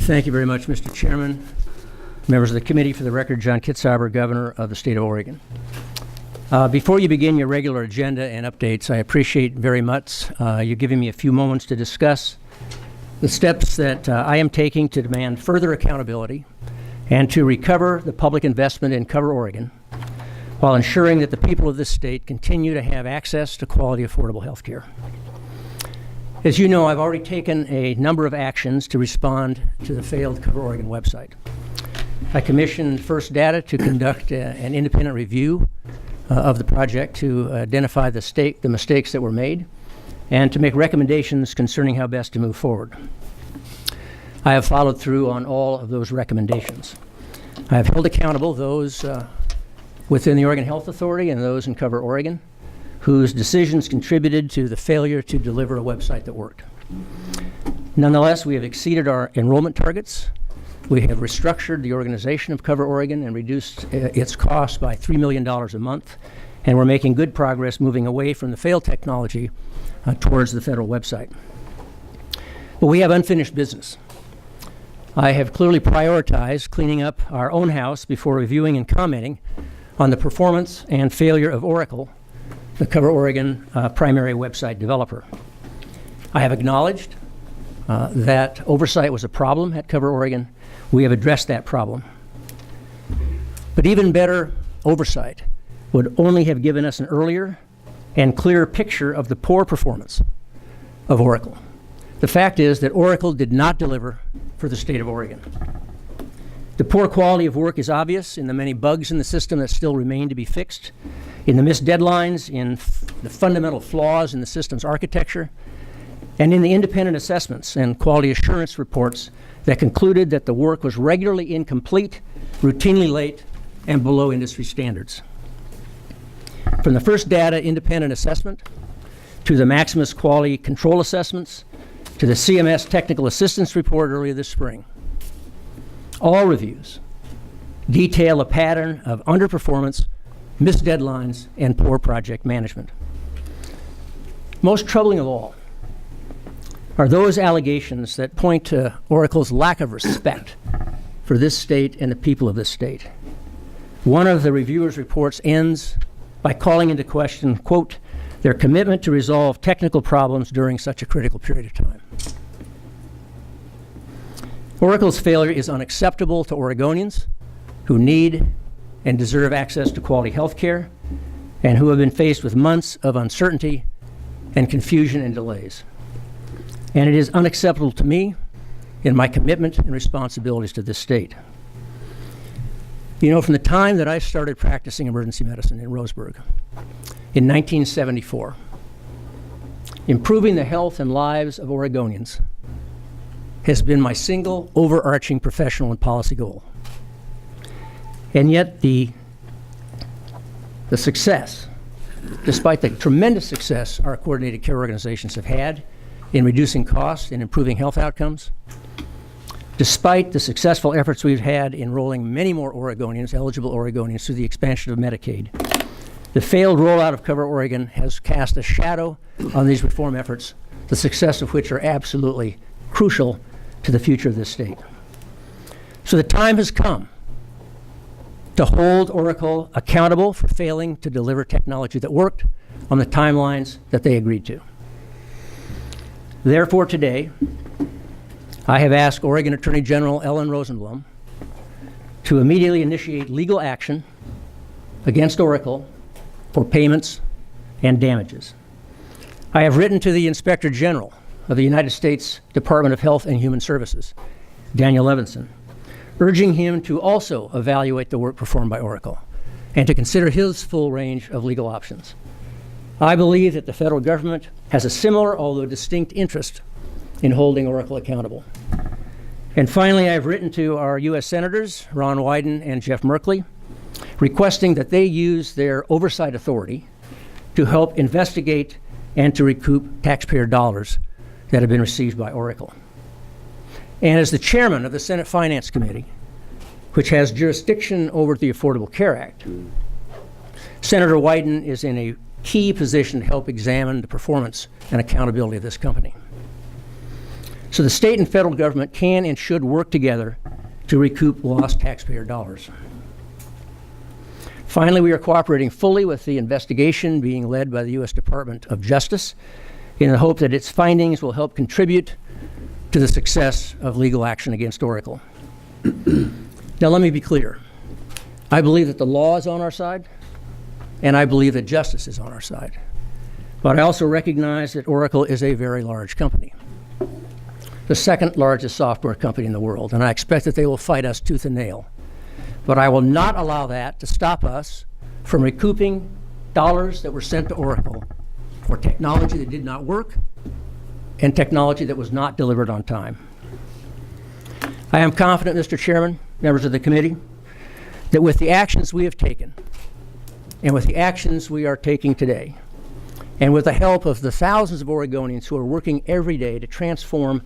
Thank you very much, Mr. Chairman. Members of the committee, for the record, John Kitzhaber, Governor of the State of Oregon. Before you begin your regular agenda and updates, I appreciate very much you giving me a few moments to discuss the steps that I am taking to demand further accountability and to recover the public investment in Cover Oregon, while ensuring that the people of this state continue to have access to quality, affordable health care. As you know, I've already taken a number of actions to respond to the failed Cover Oregon website. I commissioned First Data to conduct an independent review of the project to identify the mistakes that were made and to make recommendations concerning how best to move forward. I have followed through on all of those recommendations. I have held accountable those within the Oregon Health Authority and those in Cover Oregon whose decisions contributed to the failure to deliver a website that worked. Nonetheless, we have exceeded our enrollment targets. We have restructured the organization of Cover Oregon and reduced its costs by $3 million a month, and we're making good progress moving away from the failed technology towards the federal website. But we have unfinished business. I have clearly prioritized cleaning up our own house before reviewing and commenting on the performance and failure of Oracle, the Cover Oregon primary website developer. I have acknowledged that oversight was a problem at Cover Oregon. We have addressed that problem. But even better oversight would only have given us an earlier and clearer picture of the poor performance of Oracle. The fact is that Oracle did not deliver for the state of Oregon. The poor quality of work is obvious in the many bugs in the system that still remain to be fixed, in the missed deadlines, in the fundamental flaws in the system's architecture, and in the independent assessments and quality assurance reports that concluded that the work was regularly incomplete, routinely late, and below industry standards. From the First Data independent assessment, to the Maximus quality control assessments, to the CMS technical assistance report earlier this spring, all reviews detail a pattern of underperformance, missed deadlines, and poor project management. Most troubling of all are those allegations that point to Oracle's lack of respect for this state and the people of this state. One of the reviewers' reports ends by calling into question, quote, their commitment to resolve technical problems during such a critical period of time. Oracle's failure is unacceptable to Oregonians who need and deserve access to quality health care and who have been faced with months of uncertainty and confusion and delays. And it is unacceptable to me in my commitment and responsibilities to this state. You know, from the time that I started practicing emergency medicine in Roseburg in 1974, improving the health and lives of Oregonians has been my single overarching professional and policy goal. And yet the success, despite the tremendous success our coordinated care organizations have had in reducing costs and improving health outcomes, despite the successful efforts we've had in enrolling many more Oregonians, eligible Oregonians, through the expansion of Medicaid, the failed rollout of Cover Oregon has cast a shadow on these reform efforts, the success of which are absolutely crucial to the future of this state. So the time has come to hold Oracle accountable for failing to deliver technology that worked on the timelines that they agreed to. Therefore, today, I have asked Oregon Attorney General Ellen Rosenblum to immediately initiate legal action against Oracle for payments and damages. I have written to the Inspector General of the United States Department of Health and Human Services, Daniel Levinson, urging him to also evaluate the work performed by Oracle and to consider his full range of legal options. I believe that the federal government has a similar, although distinct, interest in holding Oracle accountable. And finally, I've written to our U.S. Senators, Ron Wyden and Jeff Merkley, requesting that they use their oversight authority to help investigate and to recoup taxpayer dollars that have been received by Oracle. And as the chairman of the Senate Finance Committee, which has jurisdiction over the Affordable Care Act, Senator Wyden is in a key position to help examine the performance and accountability of this company. So the state and federal government can and should work together to recoup lost taxpayer dollars. Finally, we are cooperating fully with the investigation being led by the U.S. Department of Justice in the hope that its findings will help contribute to the success of legal action against Oracle. Now, let me be clear. I believe that the law is on our side, and I believe that justice is on our side. But I also recognize that Oracle is a very large company, the second largest software company in the world, and I expect that they will fight us tooth and nail. But I will not allow that to stop us from recouping dollars that were sent to Oracle for technology that did not work and technology that was not delivered on time. I am confident, Mr. Chairman, members of the committee, that with the actions we have taken and with the actions we are taking today, and with the help of the thousands of Oregonians who are working every day to transform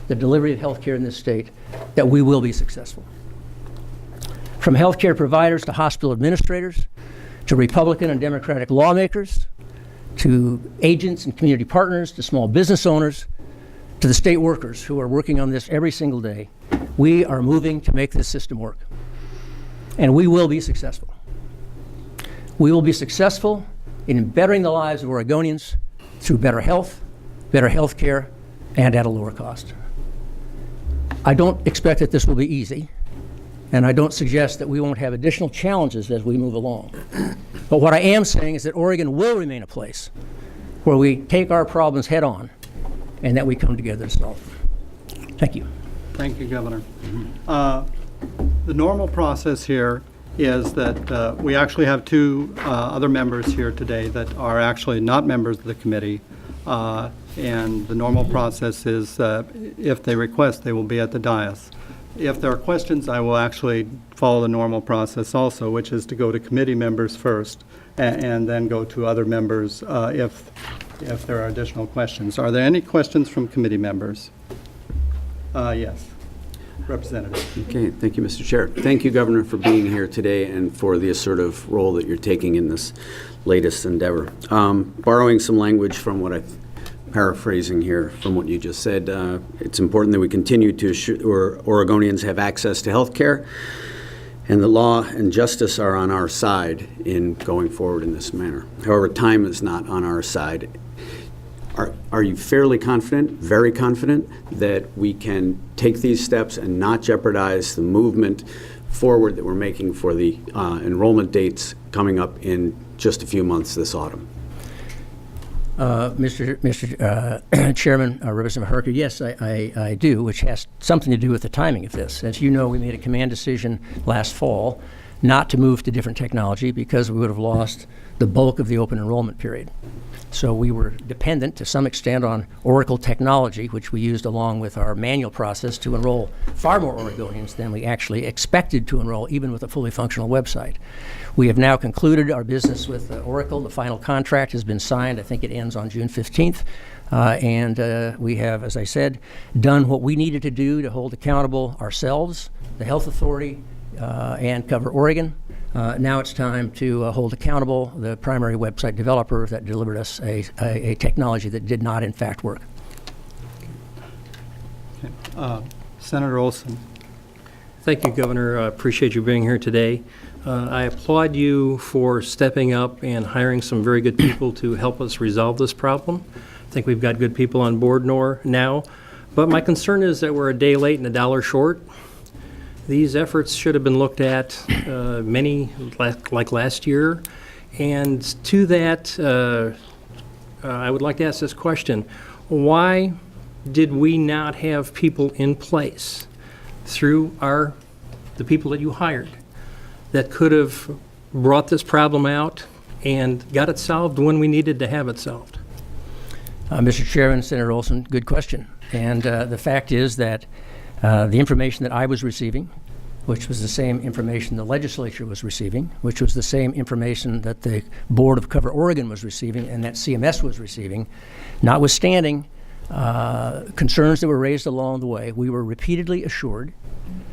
the delivery of health care in this state, that we will be successful. From healthcare providers to hospital administrators, to Republican and Democratic lawmakers, to agents and community partners, to small business owners, to the state workers who are working on this every single day, we are moving to make this system work. And we will be successful. We will be successful in bettering the lives of Oregonians through better health care, and at a lower cost. I don't expect that this will be easy, and I don't suggest that we won't have additional challenges as we move along. But what I am saying is that Oregon will remain a place where we take our problems head on and that we come together to solve them. Thank you. Thank you, Governor. The normal process here is that we actually have two other members here today that are actually not members of the committee. And the normal process is if they request, they will be at the dais. If there are questions, I will actually follow the normal process also, which is to go to committee members first and then go to other members if there are additional questions. Are there any questions from committee members? Yes. Representative. Okay, thank you, Mr. Chair. Thank you, Governor, for being here today and for the assertive role that you're taking in this latest endeavor. Borrowing some language from what paraphrasing here from what you just said, it's important that we continue to assure Oregonians have access to health care, and the law and justice are on our side in going forward in this manner. However, time is not on our side. Are you fairly confident, very confident, that we can take these steps and not jeopardize the movement forward that we're making for the enrollment dates coming up in just a few months this autumn? Mr. Chairman, Representative Harker, yes, I do, which has something to do with the timing of this. As you know, we made a command decision last fall not to move to different technology because we would have lost the bulk of the open enrollment period. So we were dependent to some extent on Oracle technology, which we used along with our manual process to enroll far more Oregonians than we actually expected to enroll, even with a fully functional website. We have now concluded our business with Oracle. The final contract has been signed. I think it ends on June 15th. And we have, as I said, done what we needed to do to hold accountable ourselves, the Health Authority, and Cover Oregon. Now it's time to hold accountable the primary website developer that delivered us a technology that did not, in fact, work. Okay. Senator Olson. Thank you, Governor. I appreciate you being here today. I applaud you for stepping up and hiring some very good people to help us resolve this problem. I think we've got good people on board now. But my concern is that we're a day late and a dollar short. These efforts should have been looked at like last year. And to that, I would like to ask this question. Why did we not have people in place through the people that you hired that could have brought this problem out and got it solved when we needed to have it solved? Mr. Chairman, Senator Olson, good question. And the fact is that the information that I was receiving, which was the same information the legislature was receiving, which was the same information that the Board of Cover Oregon was receiving and that CMS was receiving, notwithstanding concerns that were raised along the way, we were repeatedly assured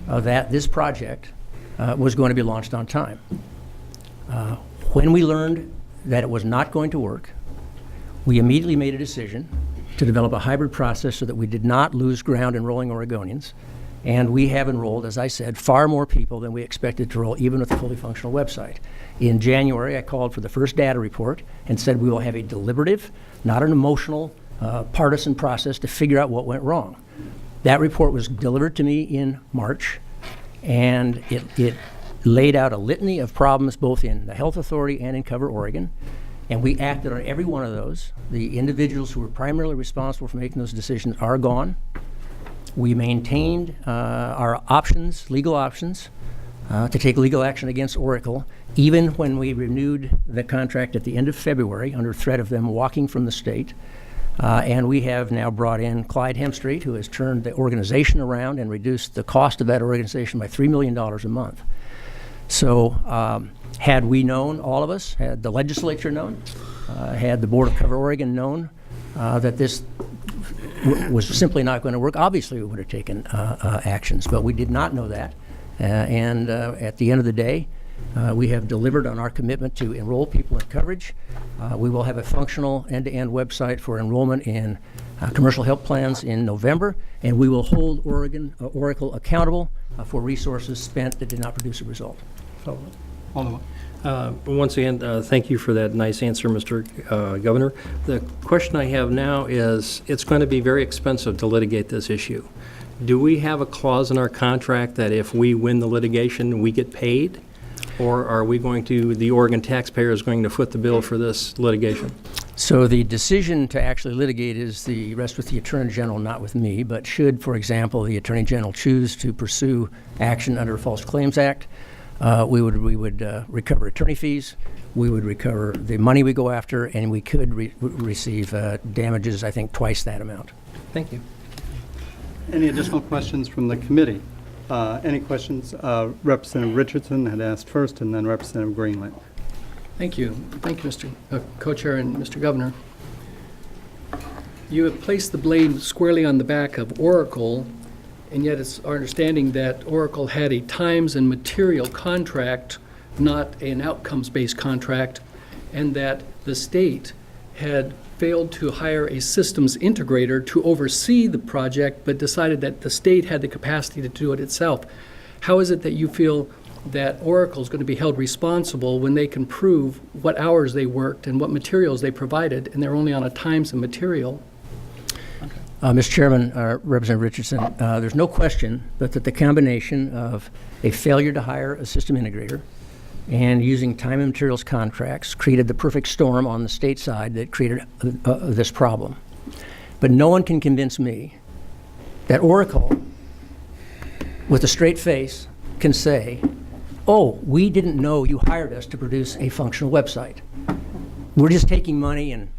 that this project was going to be launched on time. When we learned that it was not going to work, we immediately made a decision to develop a hybrid process so that we did not lose ground enrolling Oregonians. And we have enrolled, as I said, far more people than we expected to enroll, even with a fully functional website. In January, I called for the first data report and said we will have a deliberative, not an emotional, partisan process to figure out what went wrong. That report was delivered to me in March, and it laid out a litany of problems both in the Health Authority and in Cover Oregon, and we acted on every one of those. The individuals who were primarily responsible for making those decisions are gone. We maintained our options, legal options, to take legal action against Oracle, even when we renewed the contract at the end of February under threat of them walking from the state. And we have now brought in Clyde Hemstreet, who has turned the organization around and reduced the cost of that organization by $3 million a month. So had we known, all of us, had the legislature known, had the Board of Cover Oregon known that this was simply not going to work, obviously we would have taken actions, but we did not know that. And at the end of the day, we have delivered on our commitment to enroll people in coverage. We will have a functional end-to-end website for enrollment in commercial health plans in November, and we will hold Oracle accountable for resources spent that did not produce a result. Alderman. Once again, thank you for that nice answer, Mr. Governor. The question I have now is, it's going to be very expensive to litigate this issue. Do we have a clause in our contract that if we win the litigation, we get paid? Or are we going to, the Oregon taxpayer is going to foot the bill for this litigation? So the decision to actually litigate rests with the Attorney General, not with me, but should, for example, the Attorney General choose to pursue action under a False Claims Act, we would recover attorney fees, we would recover the money we go after, and we could receive damages, I think, twice that amount. Thank you. Any additional questions from the committee? Any questions? Representative Richardson had asked first, and then Representative Greenland. Thank you. Thank you, Mr. Co-Chair and Mr. Governor. You have placed the blame squarely on the back of Oracle, and yet it's our understanding that Oracle had a times and material contract, not an outcomes-based contract, and that the state had failed to hire a systems integrator to oversee the project, but decided that the state had the capacity to do it itself. How is it that you feel that Oracle is going to be held responsible when they can prove what hours they worked and what materials they provided, and they're only on a times and material? Mr. Chairman, Representative Richardson, there's no question that the combination of a failure to hire a system integrator and using time and materials contracts created the perfect storm on the state side that created this problem. But no one can convince me that Oracle, with a straight face, can say, oh, we didn't know you hired us to produce a functional website. We're just taking money and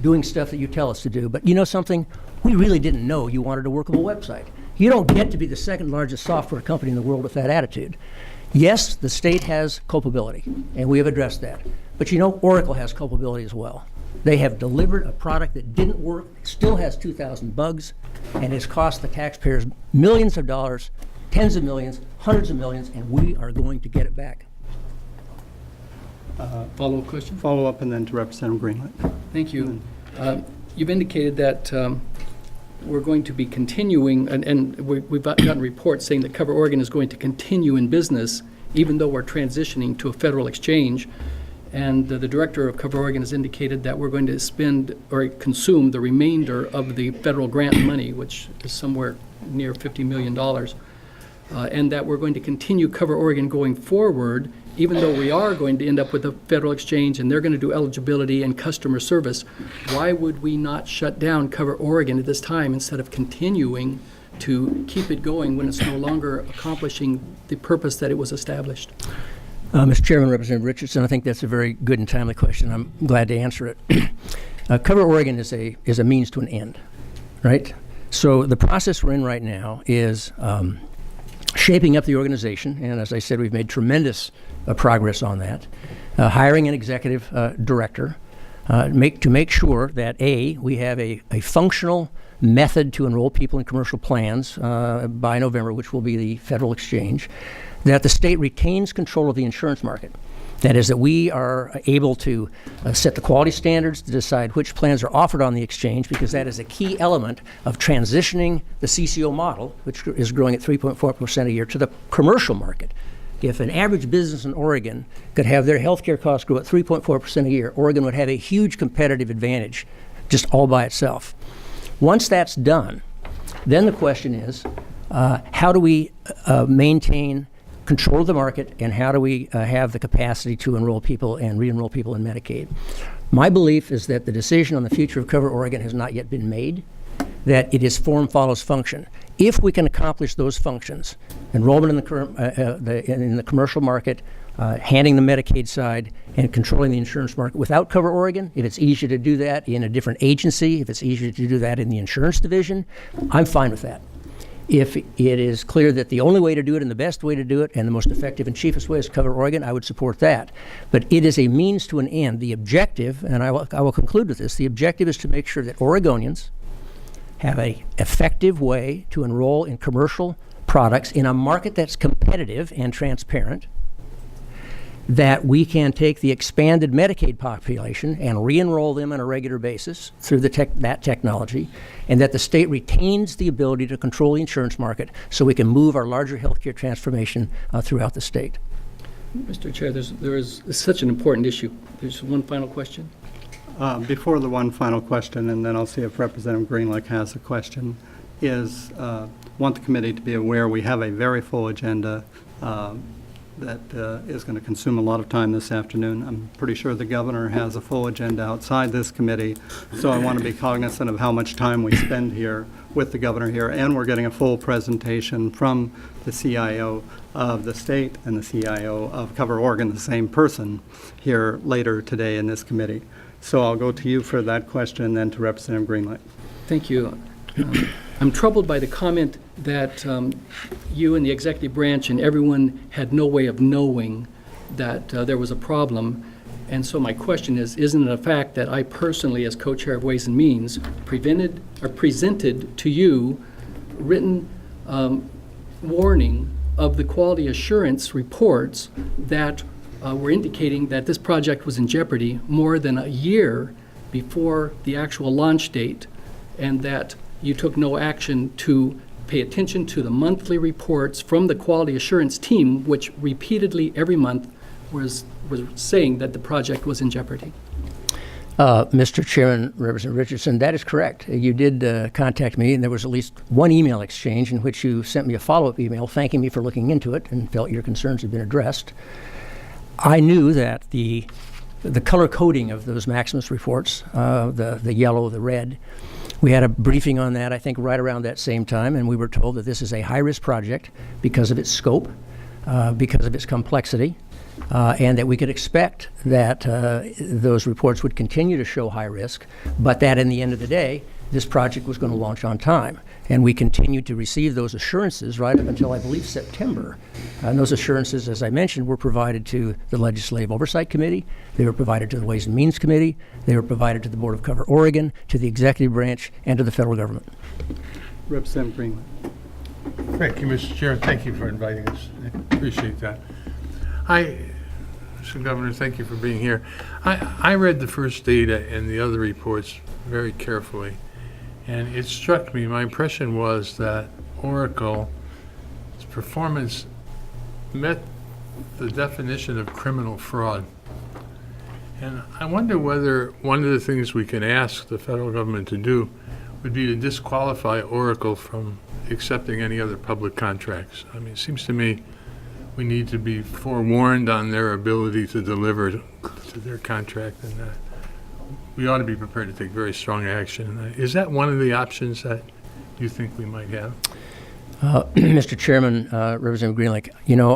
doing stuff that you tell us to do. But you know something? We really didn't know you wanted a workable website. You don't get to be the second largest software company in the world with that attitude. Yes, the state has culpability, and we have addressed that. But you know, Oracle has culpability as well. They have delivered a product that didn't work, still has 2,000 bugs, and has cost the taxpayers millions of dollars, tens of millions, hundreds of millions, and we are going to get it back. Follow-up question? Follow up, and then to Representative Greenland. Thank you. You've indicated that we're going to be continuing, and we've gotten reports saying that Cover Oregon is going to continue in business even though we're transitioning to a federal exchange. And the director of Cover Oregon has indicated that we're going to spend or consume the remainder of the federal grant money, which is somewhere near $50 million, and that we're going to continue Cover Oregon going forward, even though we are going to end up with a federal exchange and they're going to do eligibility and customer service. Why would we not shut down Cover Oregon at this time instead of continuing to keep it going when it's no longer accomplishing the purpose that it was established? Mr. Chairman, Representative Richardson, I think that's a very good and timely question. I'm glad to answer it. Cover Oregon is a means to an end, right? So the process we're in right now is shaping up the organization, and as I said, we've made tremendous progress on that. Hiring an executive director to make sure that we have a functional method to enroll people in commercial plans by November, which will be the federal exchange, that the state retains control of the insurance market. That is, that we are able to set the quality standards to decide which plans are offered on the exchange, because that is a key element of transitioning the CCO model, which is growing at 3.4% a year, to the commercial market. If an average business in Oregon could have their healthcare costs grow at 3.4% a year, Oregon would have a huge competitive advantage just all by itself. Once that's done, then the question is, how do we maintain control of the market, and how do we have the capacity to enroll people and re-enroll people in Medicaid? My belief is that the decision on the future of Cover Oregon has not yet been made, that it is form follows function. If we can accomplish those functions, enrollment in the commercial market, handling the Medicaid side, and controlling the insurance market without Cover Oregon, if it's easier to do that in a different agency, if it's easier to do that in the insurance division, I'm fine with that. If it is clear that the only way to do it and the best way to do it and the most effective and cheapest way is Cover Oregon, I would support that. But it is a means to an end. The objective, and I will conclude with this, the objective is to make sure that Oregonians have an effective way to enroll in commercial products in a market that's competitive and transparent, that we can take the expanded Medicaid population and re-enroll them on a regular basis through that technology, and that the state retains the ability to control the insurance market so we can move our larger healthcare transformation throughout the state. Mr. Chair, there is such an important issue. There's one final question. Before the one final question, and then I'll see if Representative Greenlick has a question, is want the committee to be aware we have a very full agenda that is going to consume a lot of time this afternoon. I'm pretty sure the governor has a full agenda outside this committee, so I want to be cognizant of how much time we spend here with the governor here, and we're getting a full presentation from the CIO of the state and the CIO of Cover Oregon, the same person, here later today in this committee. So I'll go to you for that question, and then to Representative Greenlight. Thank you. I'm troubled by the comment that you and the executive branch and everyone had no way of knowing that there was a problem. And so my question is, isn't it a fact that I personally, as co-chair of Ways and Means, presented to you written warning of the quality assurance reports that were indicating that this project was in jeopardy more than a year before the actual launch date, and that you took no action to pay attention to the monthly reports from the quality assurance team, which repeatedly every month was saying that the project was in jeopardy? Mr. Chairman, Representative Richardson, that is correct. You did contact me, and there was at least one email exchange in which you sent me a follow-up email thanking me for looking into it and felt your concerns had been addressed. I knew that the color coding of those Maximus reports, the yellow, the red, we had a briefing on that, I think, right around that same time, and we were told that this is a high-risk project because of its scope, because of its complexity, and that we could expect that those reports would continue to show high risk, but that in the end of the day, this project was going to launch on time. And we continued to receive those assurances right up until, I believe, September. And those assurances, as I mentioned, were provided to the Legislative Oversight Committee. They were provided to the Ways and Means Committee. They were provided to the Board of Cover Oregon, to the Executive Branch, and to the federal government. Representative Greenlight. Thank you, Mr. Chair, and thank you for inviting us. I appreciate that. Mr. Governor, thank you for being here. I read the first data and the other reports very carefully, and it struck me, my impression was that Oracle's performance met the definition of criminal fraud. And I wonder whether one of the things we can ask the federal government to do would be to disqualify Oracle from accepting any other public contracts. I mean, it seems to me we need to be forewarned on their ability to deliver to their contract, and we ought to be prepared to take very strong action. Is that one of the options that you think we might have? Mr. Chairman, Representative Greenlick,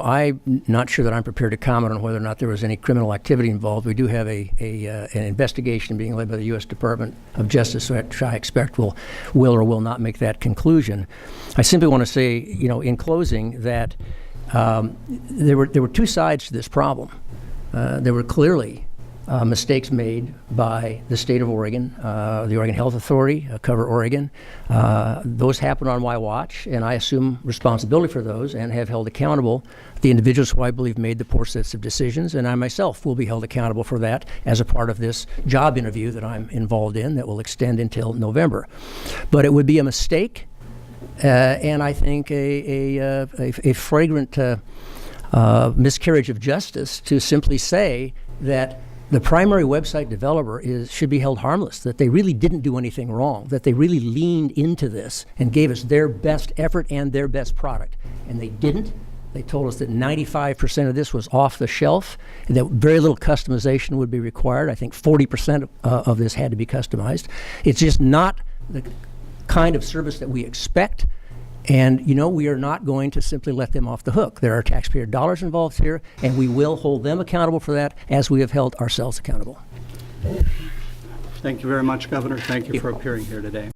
I'm not sure that I'm prepared to comment on whether or not there was any criminal activity involved. We do have an investigation being led by the U.S. Department of Justice, which I expect will or will not make that conclusion. I simply want to say, in closing, that there were two sides to this problem. There were clearly mistakes made by the state of Oregon, the Oregon Health Authority, Cover Oregon. Those happened on my watch, and I assume responsibility for those and have held accountable the individuals who I believe made the poor sets of decisions, and I myself will be held accountable for that as a part of this job interview that I'm involved in that will extend until November. But it would be a mistake, and I think a flagrant miscarriage of justice to simply say that the primary website developer should be held harmless, that they really didn't do anything wrong, that they really leaned into this and gave us their best effort and their best product. And they didn't. They told us that 95% of this was off the shelf, that very little customization would be required. I think 40% of this had to be customized. It's just not the kind of service that we expect. And, we are not going to simply let them off the hook. There are taxpayer dollars involved here, and we will hold them accountable for that as we have held ourselves accountable. Thank you very much, Governor. Thank you for appearing here today.